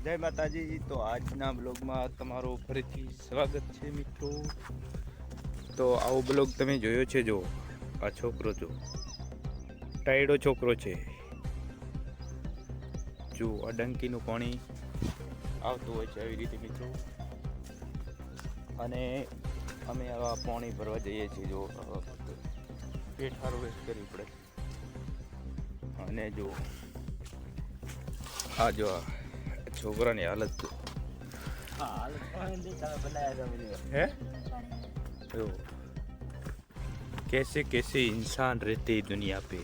જય માતાજી. તો આજના બ્લોગમાં તમારું ફરીથી સ્વાગત છે મિત્રો. તો આવો બ્લોગ તમે જોયો છે. જો આ છોકરો જો ટાયડો છોકરો છે. જો આ ડંકીનું પાણી આવતું હોય છે આવી રીતે મિત્રો. અને અમે આવા પાણી ભરવા જઈએ છીએ. જો પેટ સારું વેસ્ટ કરવી પડે. અને જો આ જો છોકરાની હાલત है तो कैसे कैसे इंसान रहते दुनिया पे,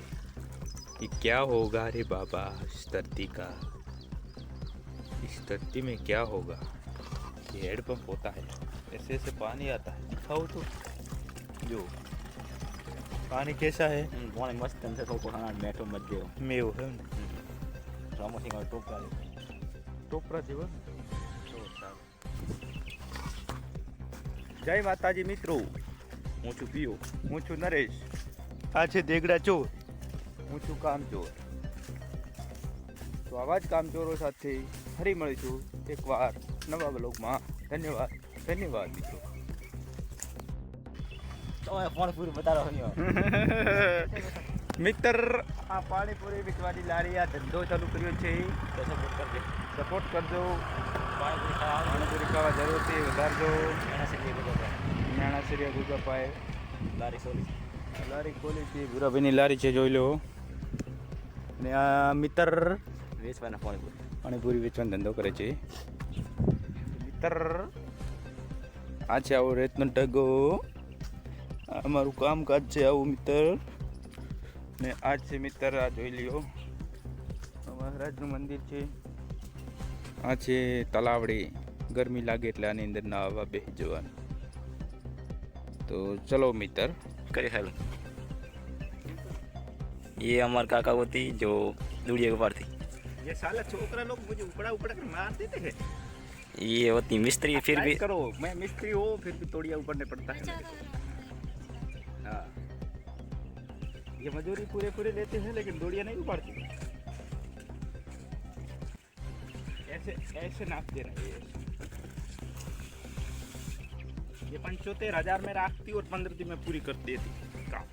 ये क्या होगा रे बाबा इस धरती का, इस धरती में क्या होगा. ये हैंडपंप होता है, ऐसे ऐसे पानी आता है. खाओ तो जो पानी कैसा है. पानी मस्त है तो खाना मेटो मत दो મેવો है रामसिंह और टोपरा ટોપરા જેવો. જય માતાજી મિત્રો. હું છું પિયો, હું છું નરેશ. આ છે દેગડા ચોર, હું છું કામચોર. તો આવા જ કામચોરો સાથે ફરી મળીશું એકવાર નવા બ્લોગમાં. ધન્યવાદ ધન્યવાદ મિત્રો. તો ફોન પૂરું બતા રહો મિત્ર આ પાણીપુરી વેચવાની લારી આ ધંધો ચાલુ કર્યો છે. સપોર્ટ કરજો. પાણીપુરી ખાવા જરૂરથી વધારજો. નાણા સિરિયા ગુગા પાય લારી ખોલી છે. ભૂરાભાઈની લારી છે, જોઈ લો. અને આ મિત્ર વેચવાના પાણીપુરી વેચવાનો ધંધો કરે છે. મિત્ર આ છે આવો રેતનો ટગો. અમારું કામકાજ છે આવું મિત્ર. ને આ છે મિત્ર, આ જોઈ લ્યો મહારાજનું મંદિર છે. આ છે તલાવડી. ગરમી લાગે એટલે આની અંદર નાહવા બેસી જવાનું. तो चलो मित्र करे हेलो. ये हमारे काका होती जो दूड़िया के पार थी. ये साला छोकरा लोग मुझे उपड़ा उपड़ा कर मार देते हैं. ये होती मिस्त्री फिर भी करो. मैं मिस्त्री हूँ फिर भी तोड़िया ऊपरने पड़ता है. हाँ, ये मजदूरी पूरे पूरे लेते हैं लेकिन दोड़िया नहीं उपाड़ती. ऐसे ऐसे नाप देना. ये 75,000 में रखती और 15 दिन में पूरी कर देती काम.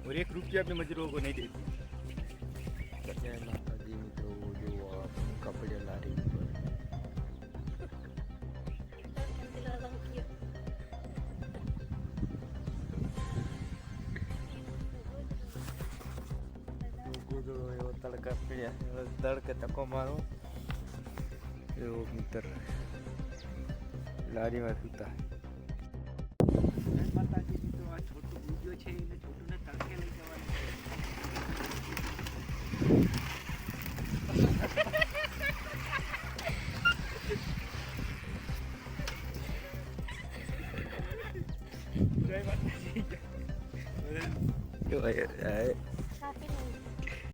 और 1 रुपया भी मजदूरों को नहीं देती. जय माता दी मित्रों. जो कपड़े ला रही તડકા પીડ્યા. તડકે તકો મારો એવો મિત્ર લારીમાં સૂતા. માતાજી મિત્રો આ છોટું બીજો છે એટલે છોટુને તડકે લઈ જવાનું. જય માતાજી.